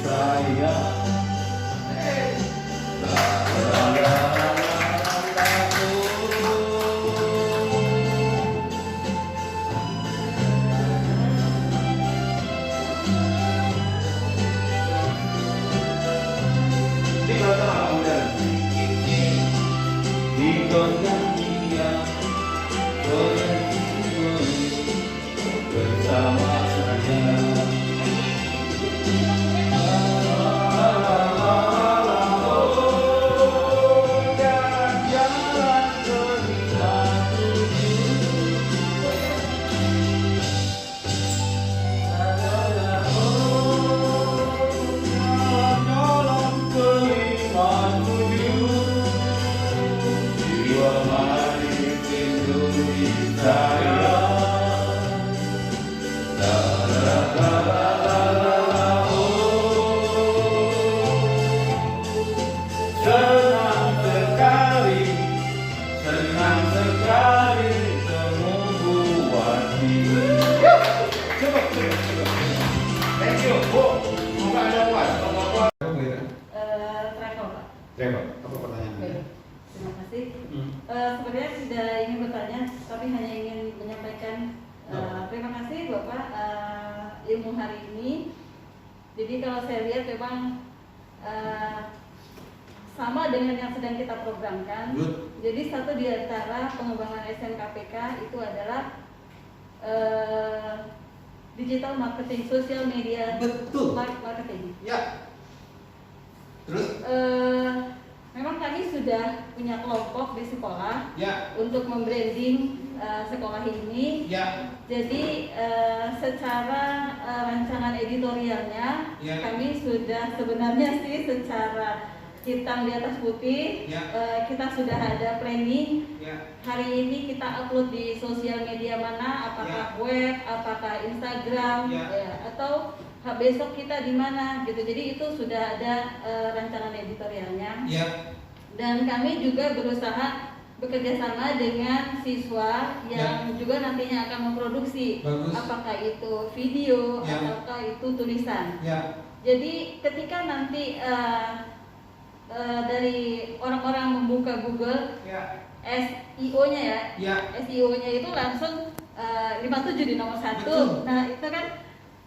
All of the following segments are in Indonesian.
sayang. Digoyang dia, goyang bersama saya. Travel, apa pertanyaannya? Terima kasih. Sebenarnya sudah ingin bertanya, tapi hanya ingin menyampaikan terima kasih Bapak ilmu hari ini. Jadi kalau saya lihat memang sama dengan yang sedang kita programkan. Good. Jadi satu di antara pengembangan SMKPK itu adalah digital marketing, social media. Betul. Marketing. Ya. Terus? Memang kami sudah punya kelompok di sekolah Ya. untuk membranding sekolah ini. Ya. Jadi secara rancangan editorialnya Ya. kami sudah sebenarnya sih secara hitam di atas putih. Ya. Kita sudah ada planning. Ya. Hari ini kita upload di sosial media mana, apakah web, apakah Instagram, atau besok kita di mana gitu. Jadi itu sudah ada rancangan editorialnya. Ya. Dan kami juga berusaha bekerja sama dengan siswa yang juga nantinya akan memproduksi. Bagus. Apakah itu video ataukah itu tulisan. Jadi ketika nanti dari orang-orang membuka Google SEO-nya SEO-nya itu langsung 57 di nomor 1. Betul. Nah, itu kan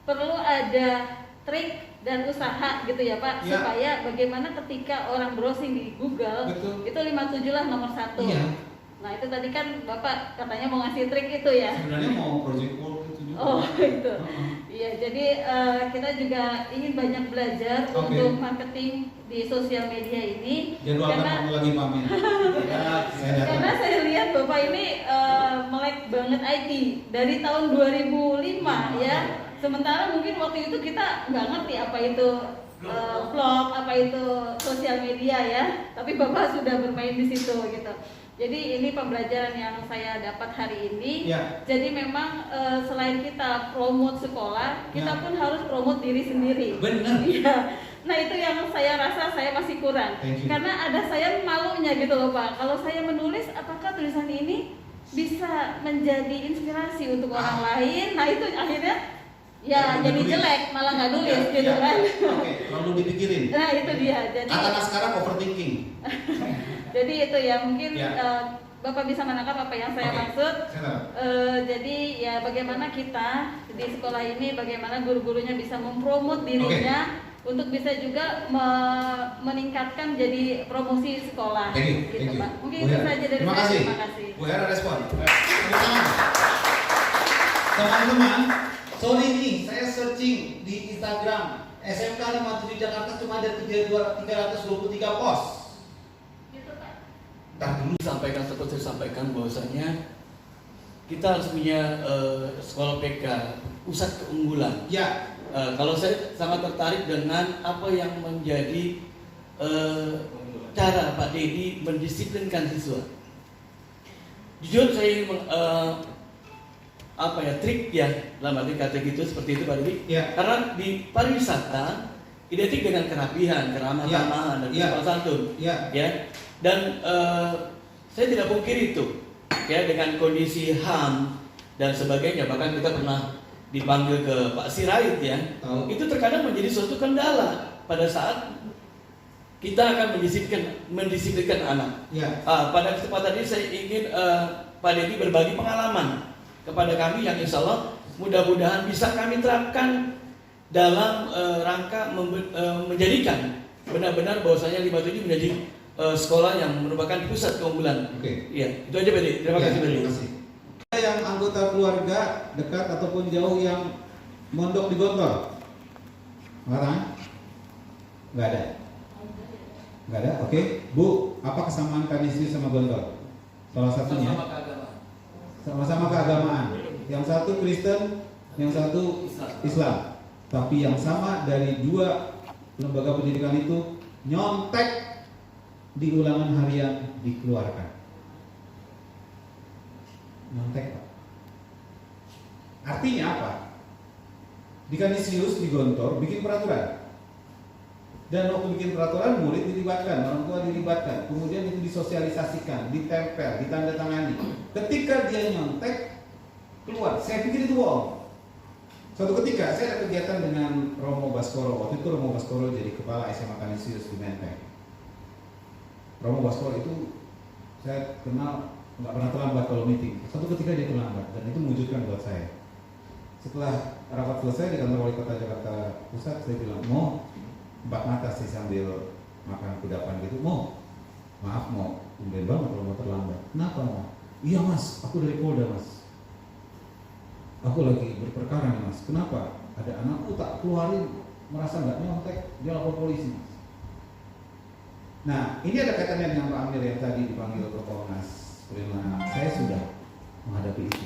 perlu ada trik dan usaha gitu ya Pak, supaya bagaimana ketika orang browsing di Google, betul, itu 57 lah nomor 1. Nah itu tadi kan Bapak katanya mau ngasih trik itu ya. Sebenarnya mau project work itu juga. Oh itu. Iya, jadi kita juga ingin banyak belajar untuk marketing di sosial media ini. Karena lagi pamer. Karena saya lihat Bapak ini melek banget IT dari tahun 2005 ya. Sementara mungkin waktu itu kita nggak ngerti apa itu vlog, apa itu sosial media ya. Tapi Bapak sudah bermain di situ gitu. Jadi ini pembelajaran yang saya dapat hari ini. Jadi memang selain kita promote sekolah, kita pun harus promote diri sendiri. Benar. Iya. Nah itu yang saya rasa saya masih kurang. Karena ada saya malunya gitu loh Pak. Kalau saya menulis, apakah tulisan ini bisa menjadi inspirasi untuk orang lain? Nah itu akhirnya jadi jelek, malah nggak nulis gitu kan. Lalu dipikirin. Nah itu dia. Jadi kata sekarang overthinking. Jadi itu ya mungkin Bapak bisa menangkap apa yang saya maksud. Jadi ya bagaimana kita di sekolah ini, bagaimana guru-gurunya bisa mempromot dirinya untuk bisa juga meningkatkan jadi promosi sekolah. Gitu Pak. Mungkin itu saja dari saya. Terima kasih. Bu Hera respon. Teman-teman, sorry nih, saya searching di Instagram SMK 57 Jakarta cuma ada 323 pos. Ntar dulu saya sampaikan bahwasanya kita harus punya sekolah PK pusat keunggulan. Kalau saya sangat tertarik dengan apa yang menjadi cara Pak Dedi mendisiplinkan siswa. Jujur saya trik ya, dalam arti kata gitu seperti itu Pak Dedi. Karena di pariwisata identik dengan kerapihan, keramah tamahan dan sopan santun. Dan saya tidak pungkiri itu, dengan kondisi HAM dan sebagainya. Bahkan kita pernah dipanggil ke Pak Sirait ya, itu terkadang menjadi suatu kendala pada saat kita akan mendisiplinkan anak. Ya. Pada kesempatan ini saya ingin Pak Dedi berbagi pengalaman kepada kami yang insya Allah mudah-mudahan bisa kami terapkan dalam rangka menjadikan benar-benar bahwasanya 57 menjadi sekolah yang merupakan pusat keunggulan. Oke. Iya, itu aja Pak Dedi. Terima kasih Pak Dedi. Ada yang anggota keluarga dekat ataupun jauh yang mondok di Gontor? Orang? Nggak ada. Nggak ada. Oke. Bu, apa kesamaan Kanisius sama Gontor? Salah satunya. Sama-sama keagamaan. Yang satu Kristen, yang satu Islam. Tapi yang sama dari dua lembaga pendidikan itu nyontek di ulangan harian dikeluarkan. Nyontek, Pak. Artinya apa? Di Kanisius, di Gontor bikin peraturan. Dan waktu bikin peraturan murid dilibatkan, orang tua dilibatkan, kemudian itu disosialisasikan, ditempel, ditandatangani. Ketika dia nyontek keluar, saya pikir itu bohong. Suatu ketika saya ada kegiatan dengan Romo Baskoro. Waktu itu Romo Baskoro jadi kepala SMA Kanisius di Menteng. Romo Baskoro itu saya kenal nggak pernah terlambat kalau meeting. Suatu ketika dia terlambat dan itu mengejutkan buat saya. Setelah rapat selesai di kantor wali kota Jakarta Pusat, saya bilang, mau empat mata sih sambil makan kudapan gitu. Maaf tumben banget kalau mau terlambat. Kenapa mau? Iya mas, aku dari Polda mas. Aku lagi berperkara nih mas. Kenapa? Ada anakku tak keluarin, merasa nggak nyontek, dia lapor polisi mas. Nah ini ada kaitannya dengan Pak Amir yang tadi dipanggil ke Komnas Perlindungan Anak. Saya sudah menghadapi itu.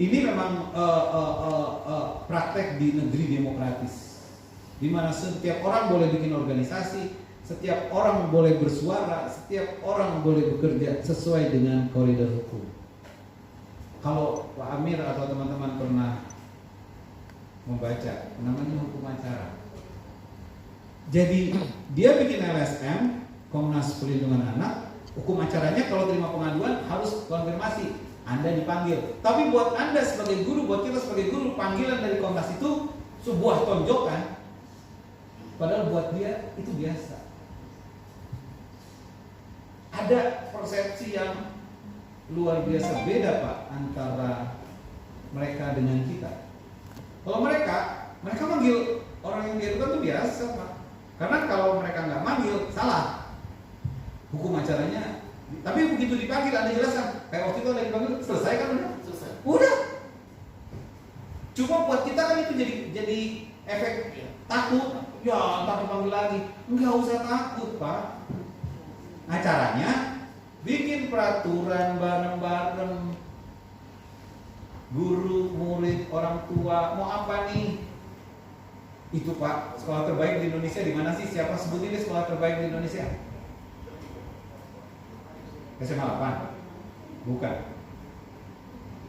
Ini memang praktek di negeri demokratis, di mana setiap orang boleh bikin organisasi, setiap orang boleh bersuara, setiap orang boleh bekerja sesuai dengan koridor hukum. Kalau Pak Amir atau teman-teman pernah membaca, namanya hukum acara. Jadi dia bikin LSM, Komnas Perlindungan Anak, hukum acaranya kalau terima pengaduan harus konfirmasi, Anda dipanggil. Tapi buat Anda sebagai guru, buat kita sebagai guru, panggilan dari Komnas itu sebuah tonjokan. Padahal buat dia itu biasa. Ada persepsi yang luar biasa beda Pak antara mereka dengan kita. Kalau mereka manggil orang yang diadukan itu biasa Pak. Karena kalau mereka nggak manggil salah. Hukum acaranya. Tapi begitu dipanggil Anda jelaskan. Kayak waktu itu Anda dipanggil selesai kan udah? Selesai. Udah. Cuma buat kita kan itu jadi efek takut. Ya, ntar dipanggil lagi. Enggak usah takut, Pak. Acaranya bikin peraturan bareng-bareng. Guru, murid, orang tua, mau apa nih? Itu Pak, sekolah terbaik di Indonesia di mana sih? Siapa sebutin deh sekolah terbaik di Indonesia? SMA 8? Bukan.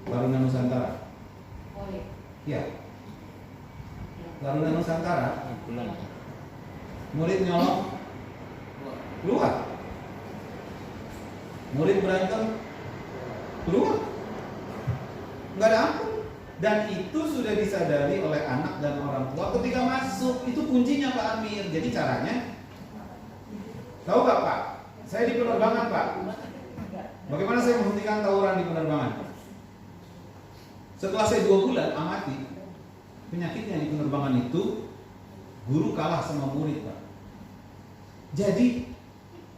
Taruna Nusantara. Oh iya. Iya. Taruna Nusantara. Murid nyolong keluar. Murid berantem keluar. Nggak ada ampun. Dan itu sudah disadari oleh anak dan orang tua ketika masuk. Itu kuncinya Pak Amir. Jadi caranya, tahu nggak Pak? Saya di penerbangan Pak. Bagaimana saya menghentikan tawuran di penerbangan? Setelah saya 2 bulan amati penyakitnya di penerbangan itu, guru kalah sama murid Pak. Jadi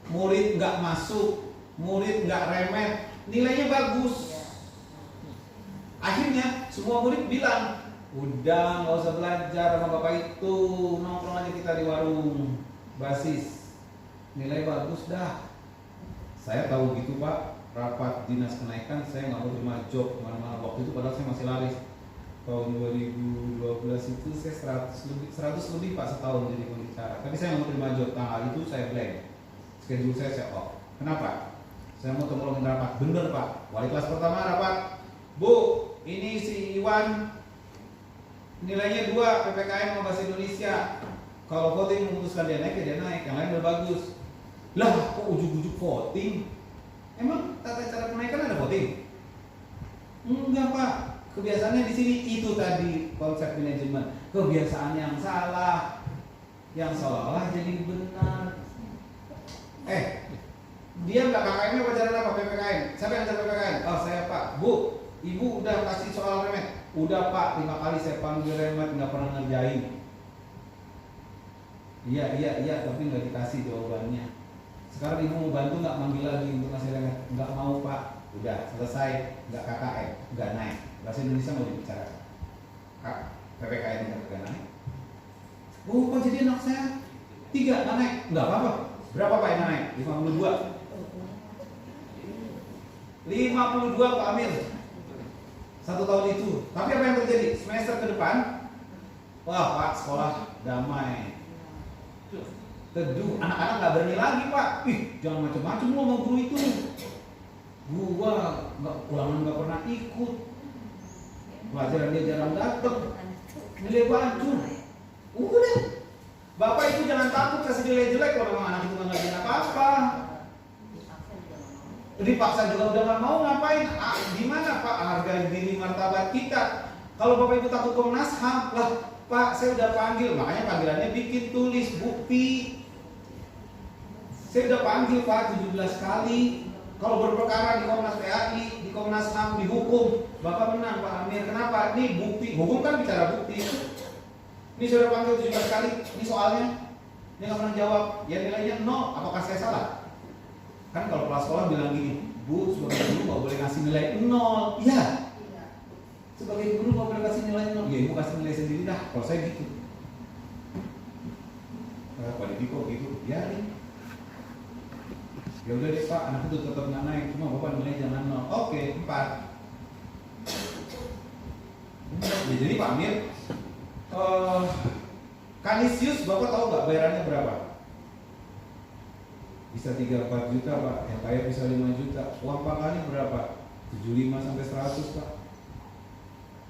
murid nggak masuk, murid nggak remet, nilainya bagus. Akhirnya semua murid bilang, udah nggak usah belajar sama bapak itu, nongkrong aja kita di warung basis, nilai bagus dah. Saya tahu gitu Pak, rapat dinas kenaikan saya nggak mau terima job kemana-mana waktu itu, padahal saya masih laris. Tahun 2012 itu saya 100 lebih Pak setahun jadi pembicara. Tapi saya nggak mau terima job, tanggal itu saya blank. Schedule saya off. Kenapa? Saya mau tolongin rapat. Bener Pak, wali kelas pertama rapat. Bu, ini si Iwan nilainya 2 PPKN mau bahasa Indonesia. Kalau voting memutuskan dia naik, ya dia naik. Yang lain udah bagus. Lah, kok ujuk-ujuk voting? Emang tata cara kenaikan ada voting? Enggak Pak. Kebiasaannya di sini itu tadi konsep manajemen. Kebiasaan yang salah, yang seolah-olah jadi benar. Dia nggak KKN-nya pacaran apa? PPKN. Siapa yang ngajar PPKN? Oh saya Pak. Bu, Ibu udah kasih soal remet. Udah Pak, 5 kali saya panggil remet nggak pernah ngerjain. Iya, tapi nggak dikasih jawabannya. Sekarang Ibu mau bantu nggak manggil lagi untuk ngasih remet? Nggak mau Pak. Udah selesai, nggak KKN, nggak naik. Bahasa Indonesia mau dibicarakan. PPKN nggak naik. Oh, kok jadi anak saya 3 nggak naik? Nggak apa-apa. Berapa Pak yang naik? 52. 52 Pak Amir. 1 tahun itu. Tapi apa yang terjadi? Semester ke depan, wah Pak sekolah damai. Teduh, anak-anak nggak berani lagi Pak. Ih, jangan macam-macam lo sama guru itu. Gua nggak ulangan nggak pernah ikut. Pelajaran dia jarang datang. Nilai hancur. Udah. Bapak itu jangan takut kasih nilai jelek kalau memang anak itu nggak ngerjain apa-apa. Dipaksa juga udah nggak mau ngapain? Gimana Pak harga diri martabat kita? Kalau Bapak Ibu takut Komnas HAM, lah Pak saya udah panggil, makanya panggilannya bikin tulis bukti. Saya udah panggil Pak 17 kali. Kalau berperkara di Komnas PAI, di Komnas HAM dihukum, Bapak menang Pak Amir. Kenapa? Ini bukti. Hukum kan bicara bukti. Ini saya udah panggil 17 kali. Ini soalnya dia nggak pernah jawab. Ya nilainya 0. Apakah saya salah? Kan kalau kepala sekolah bilang gini, Bu, sebagai guru nggak boleh kasih nilai 0. Iya. Sebagai guru nggak boleh kasih nilai 0. Ya Ibu kasih nilai sendiri dah. Kalau saya gitu. Pak Didi kok gitu? Biarin. Ya udah deh Pak, anak itu tetap nggak naik. Cuma Bapak nilai jangan 0. Oke, 4. Ya, jadi Pak Amir, Kanisius Bapak tahu nggak bayarannya berapa? Bisa 3-4 juta Pak, yang kaya bisa 5 juta. Uang pangkalnya berapa? 75 sampai 100 Pak.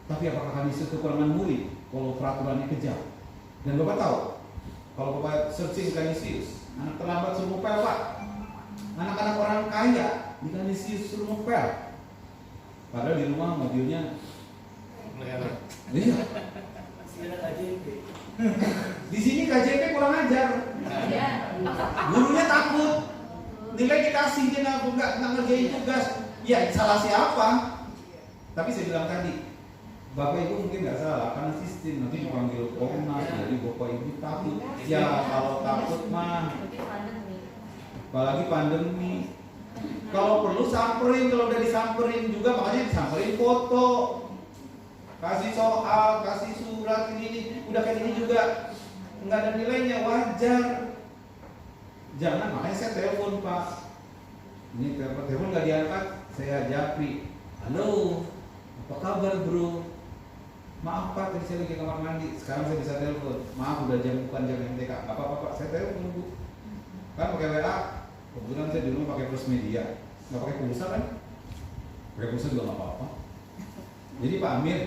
Tapi apakah Kanisius kekurangan murid kalau peraturannya kejam? Dan Bapak tahu, kalau Bapak searching Kanisius, anak terlambat suruh ngepel Pak. Anak-anak orang kaya di Kanisius suruh ngepel. Padahal di rumah mobilnya iya. Di sini KJP kurang ajar. Gurunya takut. Nilai dikasih dia nggak ngerjain tugas. Ya salah siapa? Tapi saya bilang tadi, Bapak Ibu mungkin nggak salah karena sistem nanti dipanggil Komnas, jadi Bapak Ibu takut. Ya kalau takut mah, apalagi pandemi. Kalau perlu samperin, kalau udah disamperin juga makanya disamperin foto. Kasih soal, kasih surat ini, udah kayak gini juga nggak ada nilainya, wajar. Jangan, makanya saya telepon Pak. Ini telepon nggak diangkat, saya japri. Halo, apa kabar bro? Maaf Pak, tadi saya lagi kamar mandi. Sekarang saya bisa telepon. Maaf, udah bukan jam MTK. Apa Pak, saya telepon Bu. Kan pakai WA. Kebetulan saya dulu pakai Plus Media, nggak pakai pulsa kan? Pakai pulsa juga nggak apa-apa. Jadi Pak Amir,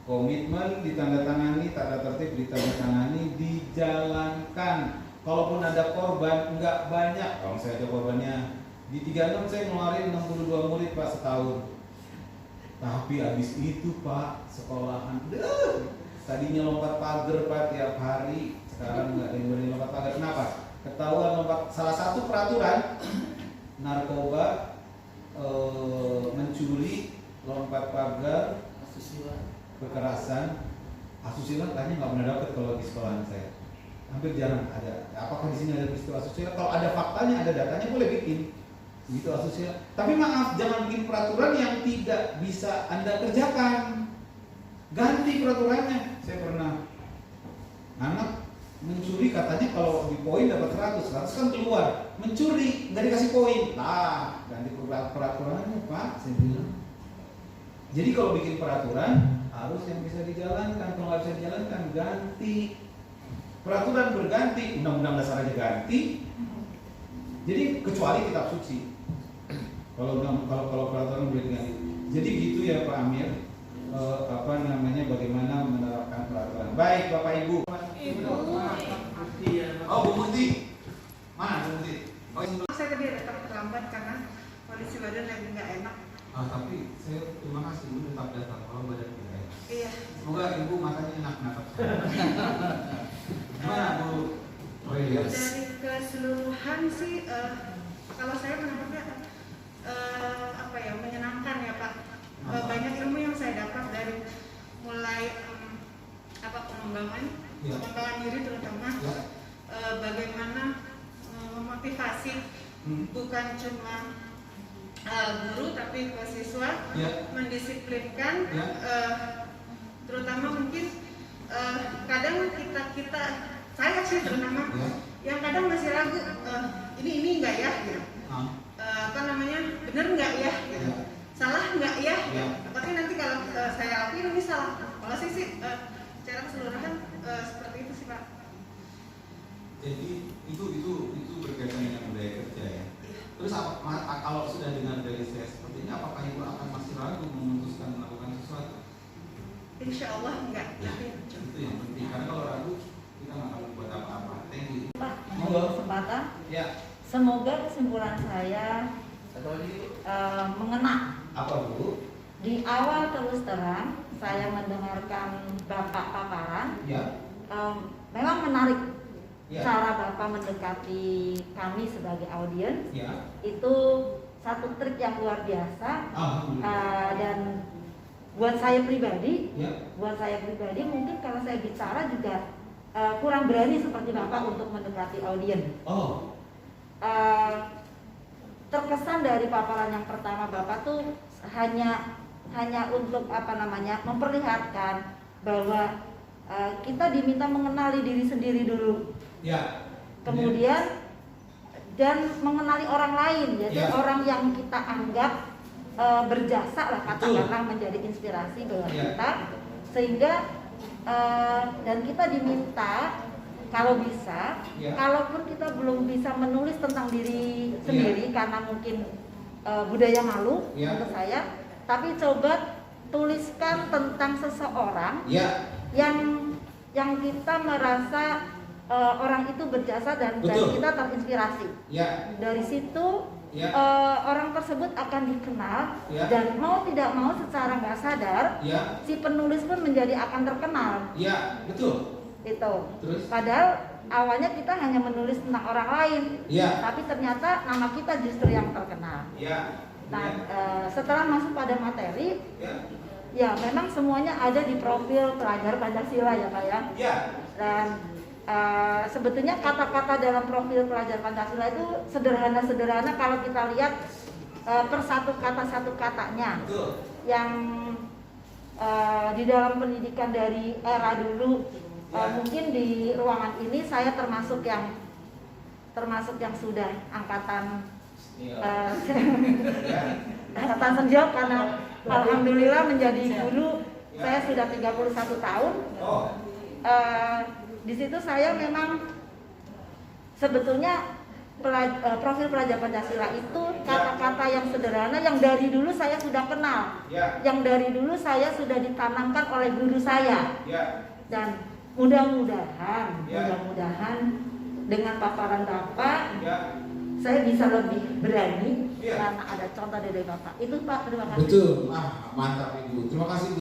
komitmen ditandatangani, tata tertib ditandatangani, dijalankan. Kalaupun ada korban, nggak banyak. Kalau saya ada korbannya, di 36 saya ngeluarin 62 murid Pak setahun. Tapi habis itu Pak, sekolahan, tadinya lompat pagar Pak tiap hari, sekarang nggak ada yang berani lompat pagar. Kenapa? Ketahuan lompat. Salah satu peraturan narkoba, mencuri, lompat pagar, kekerasan, asusila kayaknya nggak pernah dapat kalau di sekolahan saya. Hampir jarang ada. Apakah di sini ada peristiwa asusila? Kalau ada faktanya, ada datanya, boleh bikin. Gitu asusila. Tapi maaf, jangan bikin peraturan yang tidak bisa Anda kerjakan. Ganti peraturannya. Saya pernah anak mencuri, katanya kalau di poin dapat 100 kan keluar. Mencuri nggak dikasih poin. Nah, ganti peraturannya Pak. Saya bilang. Jadi kalau bikin peraturan harus yang bisa dijalankan. Kalau nggak bisa dijalankan, ganti. Peraturan berganti, undang-undang dasar aja ganti. Jadi kecuali kitab suci. Kalau peraturan boleh diganti. Jadi gitu ya Pak Amir. Bagaimana menerapkan peraturan. Baik Bapak Ibu. Oh Bu Muti. Mana Bu Muti? Saya tadi datang terlambat karena kondisi badan lagi nggak enak. Tapi saya terima kasih tetap datang kalau badan Iya. Semoga ibu makannya enak nangkep. Gimana Bu Aurelia? Dari keseluruhan sih, kalau saya menangkapnya apa ya, menyenangkan ya Pak. Banyak ilmu yang saya dapat dari mulai pengembangan diri terutama, bagaimana memotivasi bukan cuma guru tapi ke siswa, mendisiplinkan, terutama mungkin kadang kita saya sih terutama yang kadang masih ragu, ini enggak ya gitu. Bener nggak ya gitu. Salah nggak ya gitu. Tapi nanti kalau saya lakuin ini salah. Kalau saya sih secara keseluruhan seperti itu sih Pak. Jadi itu berkaitan dengan budaya kerja ya. Terus kalau sudah dengar dari saya seperti ini, apakah ibu akan masih ragu memutuskan melakukan sesuatu? Insya Allah enggak. Itu yang penting, karena kalau ragu kita nggak akan buat apa-apa. Thank you. Pak, mohon kesempatan. Ya. Semoga kesimpulan saya mengena. Apa Bu? Di awal terus terang saya mendengarkan Bapak paparan. Ya. Memang menarik Ya. cara Bapak mendekati kami sebagai audiens. Ya. Itu satu trik yang luar biasa. Alhamdulillah. Dan buat saya pribadi, Ya. mungkin kalau saya bicara juga kurang berani seperti Bapak untuk mendekati audiens. Oh. Terkesan dari paparan yang pertama Bapak tuh hanya untuk memperlihatkan bahwa kita diminta mengenali diri sendiri dulu. Ya. Kemudian dan mengenali orang lain, jadi orang yang kita anggap berjasa lah katakanlah, menjadi inspirasi bagi kita, sehingga dan kita diminta kalau bisa, kalaupun kita belum bisa menulis tentang diri sendiri karena mungkin budaya malu untuk saya, tapi coba tuliskan tentang seseorang yang kita merasa orang itu berjasa dan kita terinspirasi. Dari situ orang tersebut akan dikenal dan mau tidak mau secara nggak sadar si penulis pun akan terkenal. Betul. Itu. Terus? Padahal awalnya kita hanya menulis tentang orang lain, tapi ternyata nama kita justru yang terkenal. Nah, setelah masuk pada materi, memang semuanya ada di profil pelajar Pancasila ya Pak ya. Dan sebetulnya kata-kata dalam profil pelajar Pancasila itu sederhana-sederhana kalau kita lihat per satu katanya. Yang di dalam pendidikan dari era dulu, mungkin di ruangan ini saya termasuk yang sudah angkatan angkatan senior, karena alhamdulillah menjadi guru saya sudah 31 tahun. Di situ saya memang sebetulnya profil pelajar Pancasila itu kata-kata yang sederhana yang dari dulu saya sudah kenal, yang dari dulu saya sudah ditanamkan oleh guru saya. Dan mudah-mudahan dengan paparan Bapak saya bisa lebih berani karena ada contoh dari Bapak. Itu Pak, terima kasih. Betul. Mantap Ibu. Terima kasih Bu.